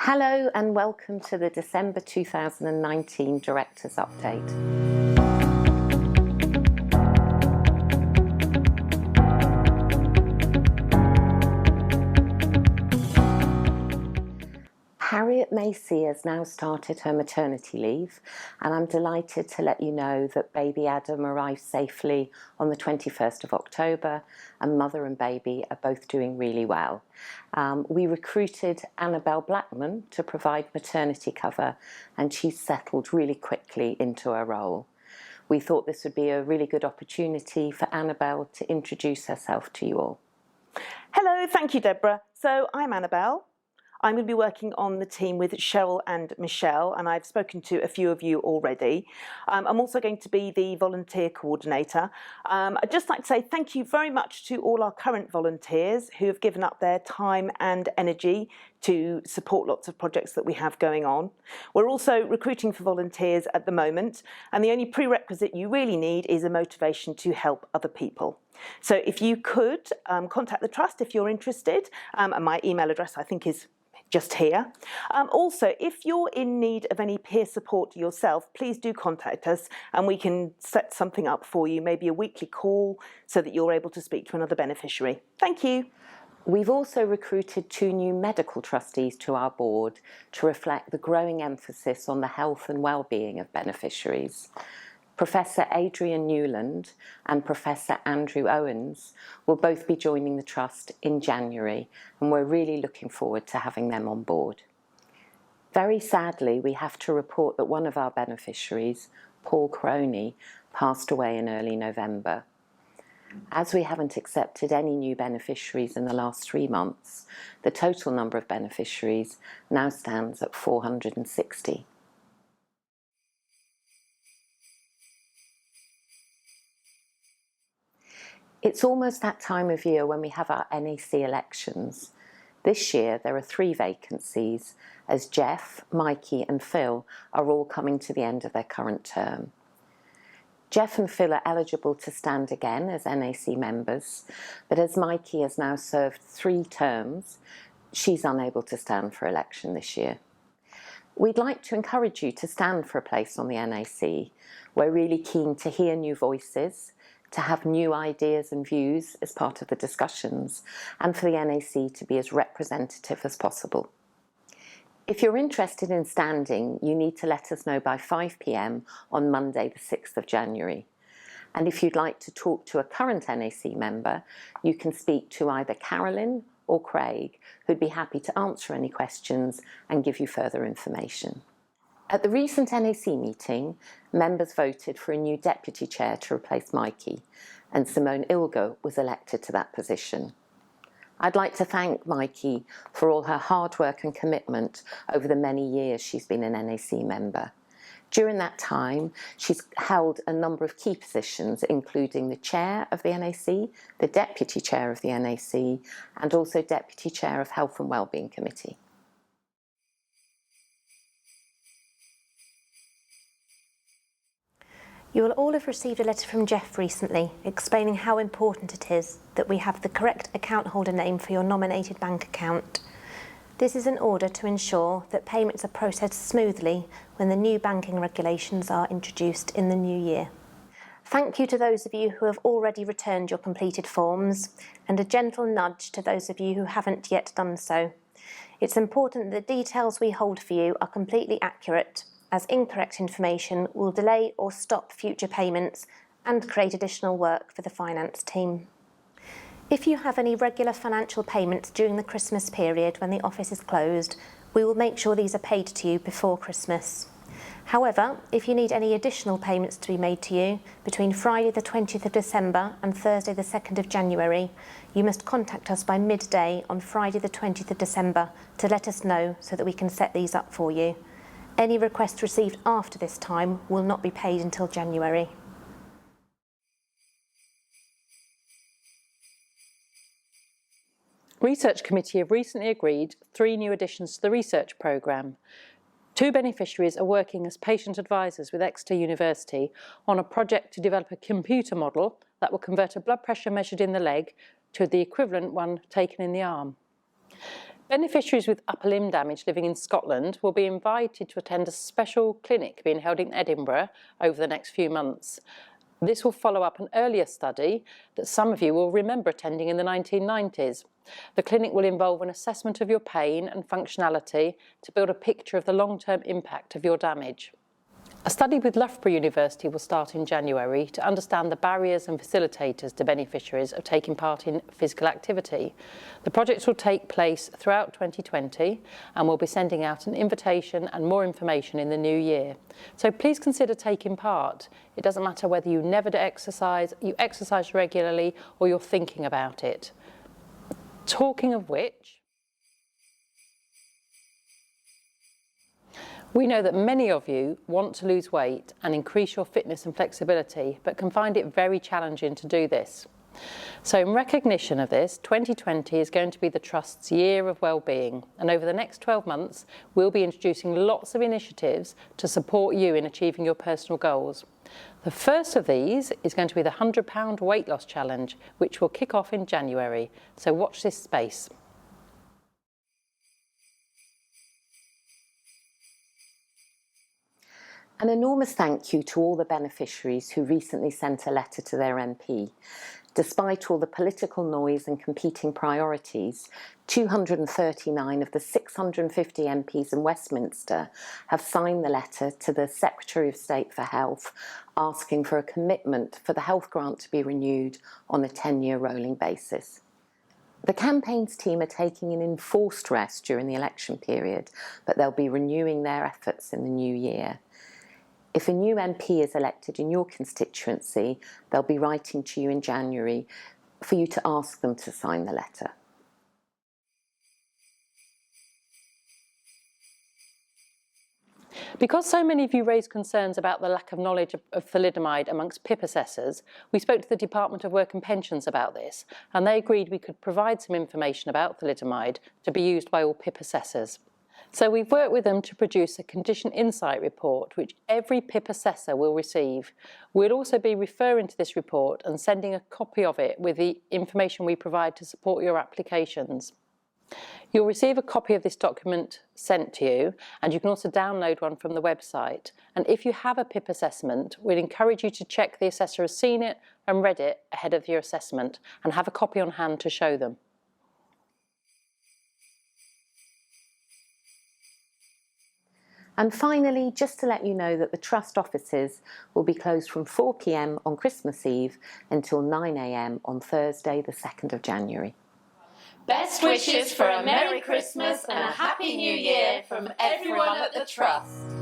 Hello and welcome to the December 2019 Directors Update. Harriet Macy has now started her maternity leave, and I'm delighted to let you know that baby Adam arrived safely on the 21st of October, and mother and baby are both doing really well. We recruited Annabelle Blackman to provide maternity cover, and she's settled really quickly into her role. We thought this would be a really good opportunity for Annabelle to introduce herself to you all. Hello, thank you, Deborah. So I'm Annabelle. I'm going to be working on the team with Cheryl and Michelle, and I've spoken to a few of you already. I'm also going to be the volunteer coordinator. I'd just like to say thank you very much to all our current volunteers who have given up their time and energy to support lots of projects that we have going on. We're also recruiting for volunteers at the moment, and the only prerequisite you really need is a motivation to help other people. So if you could contact the Trust if you're interested, and my email address I think is just here. Also, if you're in need of any peer support yourself, please do contact us and we can set something up for you, maybe a weekly call so that you're able to speak to another beneficiary. Thank you. We've also recruited 2 new medical trustees to our board to reflect the growing emphasis on the health and well-being of beneficiaries. Professor Adrian Newland and Professor Andrew Owens will both be joining the Trust in January, and we're really looking forward to having them on board. Very sadly, we have to report that one of our beneficiaries, Paul Croney, passed away in early November. As we haven't accepted any new beneficiaries in the last 3 months, the total number of beneficiaries now stands at 460. It's almost that time of year when we have our NAC elections. This year there are 3 vacancies, as Jeff, Mikey and Phil are all coming to the end of their current term. Jeff and Phil are eligible to stand again as NAC members, but as Mikey has now served 3 terms, she's unable to stand for election this year. We'd like to encourage you to stand for a place on the NAC. We're really keen to hear new voices, to have new ideas and views as part of the discussions, and for the NAC to be as representative as possible. If you're interested in standing, you need to let us know by 5 p.m. on Monday the 6th of January. And if you'd like to talk to a current NAC member, you can speak to either Carolyn or Craig, who'd be happy to answer any questions and give you further information. At the recent NAC meeting, members voted for a new deputy chair to replace Mikey, and Simone Ilger was elected to that position. I'd like to thank Mikey for all her hard work and commitment over the many years she's been an NAC member. During that time, she's held a number of key positions, including the chair of the NAC, the deputy chair of the NAC, and also deputy chair of Health and Wellbeing Committee. You will all have received a letter from Jeff recently explaining how important it is that we have the correct account holder name for your nominated bank account. This is in order to ensure that payments are processed smoothly when the new banking regulations are introduced in the new year. Thank you to those of you who have already returned your completed forms, and a gentle nudge to those of you who haven't yet done so. It's important that the details we hold for you are completely accurate, as incorrect information will delay or stop future payments and create additional work for the finance team. If you have any regular financial payments during the Christmas period when the office is closed, we will make sure these are paid to you before Christmas. However, if you need any additional payments to be made to you between Friday the 20th of December and Thursday the 2nd of January, you must contact us by midday on Friday the 20th of December to let us know so that we can set these up for you. Any requests received after this time will not be paid until January. Research Committee have recently agreed 3 new additions to the research programme. 2 beneficiaries are working as patient advisors with Exeter University on a project to develop a computer model that will convert a blood pressure measured in the leg to the equivalent one taken in the arm. Beneficiaries with upper limb damage living in Scotland will be invited to attend a special clinic being held in Edinburgh over the next few months. This will follow up an earlier study that some of you will remember attending in the 1990s. The clinic will involve an assessment of your pain and functionality to build a picture of the long-term impact of your damage. A study with Loughborough University will start in January to understand the barriers and facilitators to beneficiaries of taking part in physical activity. The project will take place throughout 2020 and we'll be sending out an invitation and more information in the new year. So please consider taking part. It doesn't matter whether you never exercise, you exercise regularly, or you're thinking about it. Talking of which, we know that many of you want to lose weight and increase your fitness and flexibility, but can find it very challenging to do this. So in recognition of this, 2020 is going to be the Trust's year of wellbeing, and over the next 12 months, we'll be introducing lots of initiatives to support you in achieving your personal goals. The first of these is going to be the £100 weight loss challenge, which will kick off in January, so watch this space. An enormous thank you to all the beneficiaries who recently sent a letter to their MP. Despite all the political noise and competing priorities, 239 of the 650 MPs in Westminster have signed the letter to the Secretary of State for Health asking for a commitment for the health grant to be renewed on a 10-year rolling basis. The campaigns team are taking an enforced rest during the election period, but they'll be renewing their efforts in the new year. If a new MP is elected in your constituency, they'll be writing to you in January for you to ask them to sign the letter. Because so many of you raised concerns about the lack of knowledge of thalidomide amongst PIP assessors, we spoke to the Department of Work and Pensions about this, and they agreed we could provide some information about thalidomide to be used by all PIP assessors. So we've worked with them to produce a condition insight report, which every PIP assessor will receive. We'll also be referring to this report and sending a copy of it with the information we provide to support your applications. You'll receive a copy of this document sent to you, and you can also download one from the website. And if you have a PIP assessment, we'd encourage you to check the assessor has seen it and read it ahead of your assessment and have a copy on hand to show them. And finally, just to let you know that the Trust offices will be closed from 4 p.m. on Christmas Eve until 9 a.m. on Thursday, the 2nd of January. Best wishes for a Merry Christmas and a Happy New Year from everyone at the Trust.